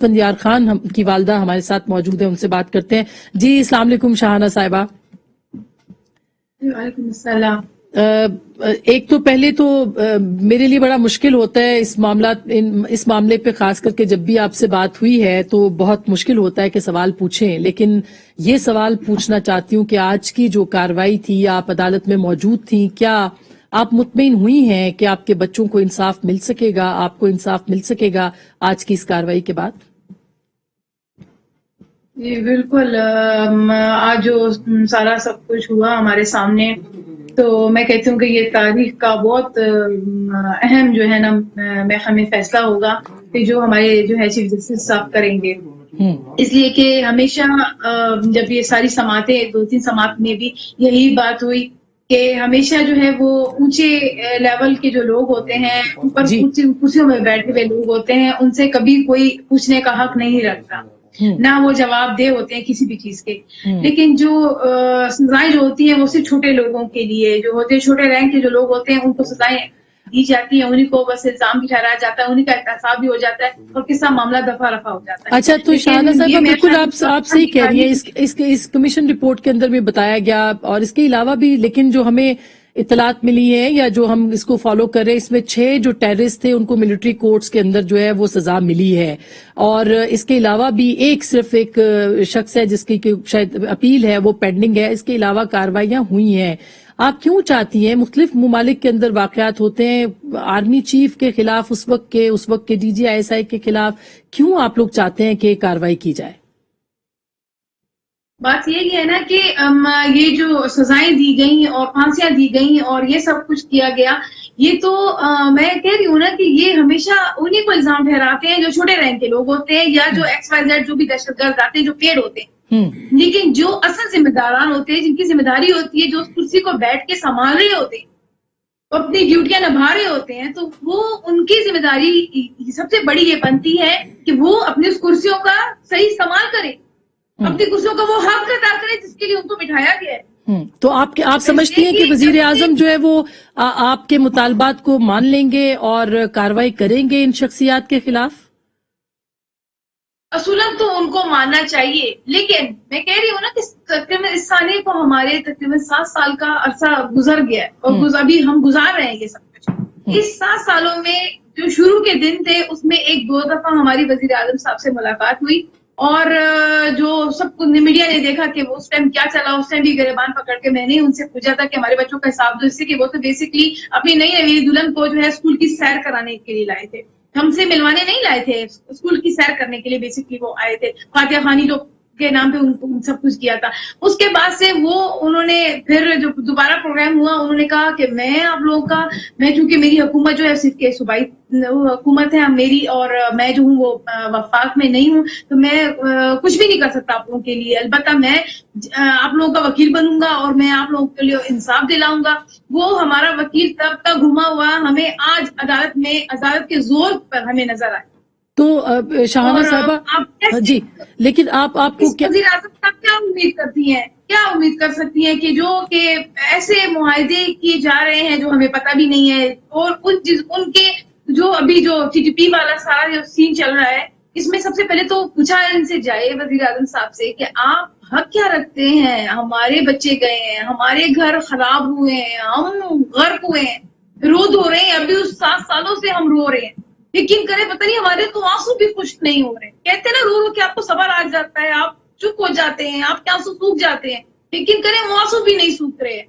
فندیار خان کی والدہ ہمارے ساتھ موجود ہیں، ان سے بات کرتے ہیں. جی السلام علیکم شاہانہ صاحبہ. وعلیکم السلام. ایک تو پہلے تو میرے لیے بڑا مشکل ہوتا ہے اس معاملے پہ، خاص کر کے جب بھی آپ سے بات ہوئی ہے تو بہت مشکل ہوتا ہے کہ سوال پوچھیں، لیکن یہ سوال پوچھنا چاہتی ہوں کہ آج کی جو کارروائی تھی، آپ عدالت میں موجود تھیں، کیا آپ مطمئن ہوئی ہیں کہ آپ کے بچوں کو انصاف مل سکے گا، آپ کو انصاف مل سکے گا آج کی اس کارروائی کے بعد؟ جی بالکل. آج جو سارا سب کچھ ہوا ہمارے سامنے، تو میں کہتی ہوں کہ یہ تاریخ کا بہت اہم جو ہے نا محکمہ فیصلہ ہوگا کہ جو ہمارے جو ہے چیف جسٹس صاحب کریں گے. اس لیے کہ ہمیشہ جب یہ ساری سماعتیں 2-3 سماعت میں بھی یہی بات ہوئی کہ ہمیشہ جو ہے وہ اونچے لیول کے جو لوگ ہوتے ہیں، اوپر کرسیوں میں بیٹھے ہوئے لوگ ہوتے ہیں، ان سے کبھی کوئی پوچھنے کا حق نہیں رکھتا، نہ وہ جواب دہ ہوتے ہیں کسی بھی چیز کے. لیکن جو سزائیں جو ہوتی ہیں وہ صرف چھوٹے لوگوں کے لیے جو ہوتے ہیں، چھوٹے رینک کے جو لوگ ہوتے ہیں ان کو سزائیں دی جاتی ہیں، انہیں کو بس الزام بھی ٹھہرایا جاتا ہے، انہیں کا احتساب بھی ہو جاتا ہے اور قصہ معاملہ دفعہ رفع ہو جاتا ہے. اچھا، تو شاہانہ صاحبہ بالکل آپ صحیح کہہ رہی ہیں. اس کمیشن رپورٹ کے اندر بھی بتایا گیا، اور اس کے علاوہ بھی لیکن جو ہمیں اطلاعات ملی ہیں یا جو ہم اس کو فالو کر رہے ہیں، اس میں 6 جو ٹیررسٹ تھے ان کو ملٹری کورٹس کے اندر جو ہے وہ سزا ملی ہے، اور اس کے علاوہ بھی صرف ایک شخص ہے جس کی شاید اپیل ہے وہ پینڈنگ ہے. اس کے علاوہ کارروائیاں ہوئی ہیں. آپ کیوں چاہتی ہیں، مختلف ممالک کے اندر واقعات ہوتے ہیں، آرمی چیف کے خلاف اس وقت کے ڈی جی ISI کے خلاف، کیوں آپ لوگ چاہتے ہیں کہ کارروائی کی جائے؟ بات یہی ہے نا کہ یہ جو سزائیں دی گئیں اور پھانسیاں دی گئیں اور یہ سب کچھ کیا گیا، یہ تو میں کہہ رہی ہوں نا کہ یہ ہمیشہ انہیں کو الزام ٹھہراتے ہیں جو چھوٹے رینک کے لوگ ہوتے ہیں یا جو XYZ جو بھی دہشت گرد آتے ہیں جو پیڑ ہوتے ہیں. لیکن جو اصل ذمہ داران ہوتے ہیں، جن کی ذمہ داری ہوتی ہے، جو اس کرسی کو بیٹھ کے سنبھال رہے ہوتے ہیں، اپنی ڈیوٹیاں نبھا رہے ہوتے ہیں، تو وہ ان کی ذمہ داری سب سے بڑی یہ بنتی ہے کہ وہ اپنی اس کرسیوں کا صحیح استعمال کریں، اپنی کرسیوں کا وہ حق ادا کریں جس کے لیے ان کو بٹھایا گیا ہے. تو آپ سمجھتی ہیں کہ وزیر اعظم جو ہے وہ آپ کے مطالبات کو مان لیں گے اور کارروائی کریں گے ان شخصیات کے خلاف؟ اصولاً تو ان کو ماننا چاہیے، لیکن میں کہہ رہی ہوں نا کہ تقریباً اس سالے کو ہمارے تقریباً 7 سال کا عرصہ گزر گیا ہے اور ابھی ہم گزار رہے ہیں یہ سب کچھ. اس 7 سالوں میں جو شروع کے دن تھے اس میں 1-2 دفعہ ہماری وزیر اعظم صاحب سے ملاقات ہوئی، اور جو سب کو میڈیا نے دیکھا کہ وہ اس ٹائم کیا چلا، اس ٹائم بھی گریبان پکڑ کے میں نے ان سے پوچھا تھا کہ ہمارے بچوں کا حساب دو، اس سے کہ وہ تو بیسکلی اپنی نئی نوی دلہن کو جو ہے اسکول کی سیر کرانے کے لیے لائے تھے، ہم سے ملوانے نہیں لائے تھے، اسکول کی سیر کرنے کے لیے بیسکلی وہ آئے تھے. فاتحہ خوانی کے نام پہ ان سب کچھ کیا تھا. اس کے بعد سے انہوں نے پھر جو دوبارہ پروگرام ہوا، انہوں نے کہا کہ میں آپ لوگوں کا، میں چونکہ میری حکومت جو ہے صرف کے صوبائی حکومت ہے میری، اور میں جو ہوں وہ وفاق میں نہیں ہوں، تو میں کچھ بھی نہیں کر سکتا آپ لوگوں کے لیے. البتہ میں آپ لوگوں کا وکیل بنوں گا اور میں آپ لوگوں کے لیے انصاف دلاؤں گا. وہ ہمارا وکیل تب تک گھما ہوا ہمیں آج عدالت کے زور پر ہمیں نظر آئے. تو شاہانہ صاحبہ جی، لیکن آپ کو وزیر اعظم صاحب کیا امید کرتی ہیں، کیا امید کر سکتی ہیں کہ ایسے معاہدے کیے جا رہے ہیں جو ہمیں پتہ بھی نہیں ہے، اور ان کے جو ابھی جو TTP والا سارا جو سین چل رہا ہے، اس میں سب سے پہلے تو پوچھا ان سے جائے وزیر اعظم صاحب سے کہ آپ حق کیا رکھتے ہیں؟ ہمارے بچے گئے ہیں، ہمارے گھر خراب ہوئے ہیں، ہم غرق ہوئے ہیں، رو دھو رہے ہیں، ابھی اس 7 سالوں سے ہم رو رہے ہیں. یقین کریں پتہ نہیں ہمارے تو آنسو بھی خشک نہیں ہو رہے. کہتے ہیں نا رو رو کے آپ کو صبر آ جاتا ہے، آپ چپ ہو جاتے ہیں، آپ کے آنسو سوکھ جاتے ہیں. یقین کریں وہ آنسو بھی نہیں سوکھ رہے ہیں.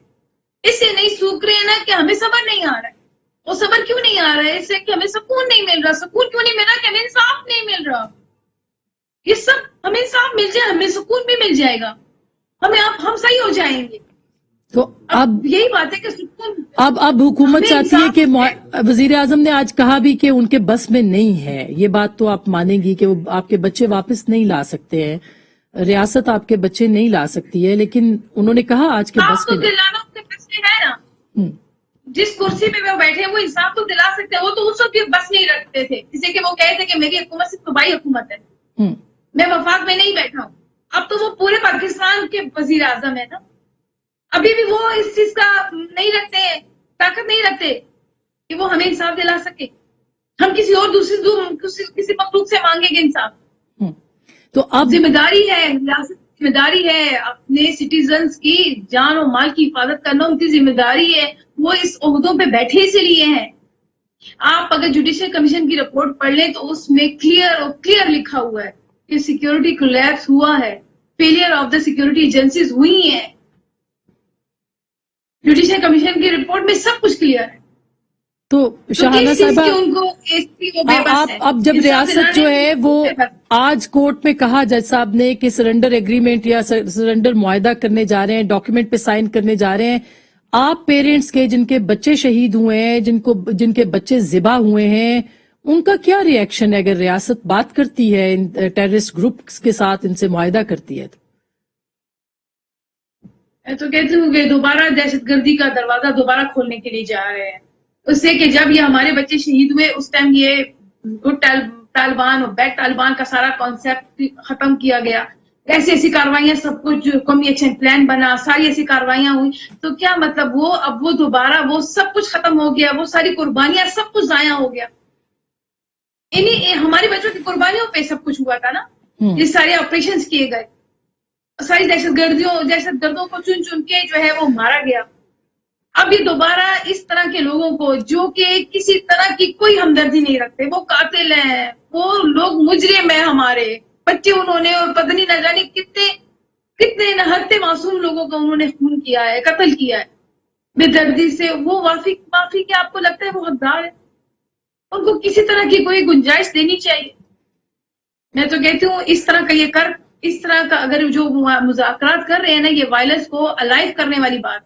اس سے نہیں سوکھ رہے ہیں نا کہ ہمیں صبر نہیں آ رہا ہے. وہ صبر کیوں نہیں آ رہا ہے؟ اس سے کہ ہمیں سکون نہیں مل رہا. سکون کیوں نہیں مل رہا؟ کہ ہمیں انصاف نہیں مل رہا. یہ سب ہمیں انصاف مل جائے، ہمیں سکون بھی مل جائے گا، ہم صحیح ہو جائیں گے. تو اب یہی بات ہے کہ سکون اب حکومت چاہتی ہے کہ وزیر اعظم نے آج کہا بھی کہ ان کے بس میں نہیں ہے. یہ بات تو آپ مانیں گی کہ وہ آپ کے بچے واپس نہیں لا سکتے ہیں، ریاست آپ کے بچے نہیں لا سکتی ہے، لیکن انہوں نے کہا آج کے بس میں دلانا ان کے بس میں ہے نا. جس کرسی پہ وہ بیٹھے وہ انصاف تو دلا سکتے ہیں. وہ تو اس وقت بھی بس نہیں رکھتے تھے، جسے کہ وہ کہے تھے کہ میری حکومت صرف صوبائی حکومت ہے، میں وفاق میں نہیں بیٹھا ہوں. اب تو وہ پورے پاکستان کے وزیر اعظم ہے نا. ابھی بھی وہ اس چیز کا نہیں رکھتے ہیں، طاقت نہیں رکھتے کہ وہ ہمیں انصاف دلا سکے. ہم کسی اور کسی مخلوق سے مانگیں گے انصاف. تو اب ذمہ داری ہے، ریاست کی ذمہ داری ہے اپنے سٹیزنز کی جان و مال کی حفاظت کرنا، ان کی ذمہ داری ہے، وہ اس عہدوں پہ بیٹھے اسی لیے ہیں. آپ اگر جوڈیشل کمیشن کی رپورٹ پڑھ لیں تو اس میں کلیئر لکھا ہوا ہے کہ سیکیورٹی کولیپس ہوا ہے، failure of the security agencies ہوئی ہیں. جوڈیشل کمیشن کی رپورٹ میں سب کچھ کلیئر ہے. تو شاہانہ صاحبہ ان کو اس کی وہ بے بس ہے. اب جب ریاست جو ہے وہ آج کورٹ میں کہا جج صاحب نے کہ سرنڈر ایگریمنٹ یا سرنڈر معاہدہ کرنے جا رہے ہیں، ڈاکیومنٹ پہ سائن کرنے جا رہے ہیں، آپ پیرنٹس کے جن کے بچے شہید ہوئے ہیں، جن کے بچے ذبح ہوئے ہیں، ان کا کیا ری ایکشن ہے اگر ریاست بات کرتی ہے ان ٹیررسٹ گروپس کے ساتھ، ان سے معاہدہ کرتی ہے؟ میں تو کہتی ہوں کہ دوبارہ دہشت گردی کا دروازہ دوبارہ کھولنے کے لیے جا رہے ہیں. اس سے کہ جب یہ ہمارے بچے شہید ہوئے اس ٹائم یہ گڈ طالبان اور بیڈ طالبان کا سارا کانسیپٹ ختم کیا گیا. ایسی کاروائیاں سب کچھ قومی ایکشن پلان بنا، ساری ایسی کاروائیاں ہوئی. تو کیا مطلب اب وہ دوبارہ وہ سب کچھ ختم ہو گیا، وہ ساری قربانیاں سب کچھ ضائع ہو گیا. ہمارے بچوں کی قربانیوں پہ سب کچھ ہوا تھا نا. یہ سارے آپریشنز کیے گئے، ساری دہشت گردوں کو چن چن کے جو ہے وہ مارا گیا. اب یہ دوبارہ اس طرح کے لوگوں کو جو کہ کسی طرح کی کوئی ہمدردی نہیں رکھتے، وہ قاتل ہیں، وہ لوگ مجرم ہیں، ہمارے بچے انہوں نے اور پتہ نہیں نہ جانے کتنے نہتے معصوم لوگوں کا انہوں نے خون کیا ہے، قتل کیا ہے بے دردی سے. وہ معافی کیا آپ کو لگتا ہے وہ حقدار ہے؟ ان کو کسی طرح کی کوئی گنجائش دینی چاہیے. میں تو کہتی ہوں اس طرح کا اگر جو مذاکرات کر رہے ہیں نا، یہ وائلنس کو الائیو کرنے والی بات.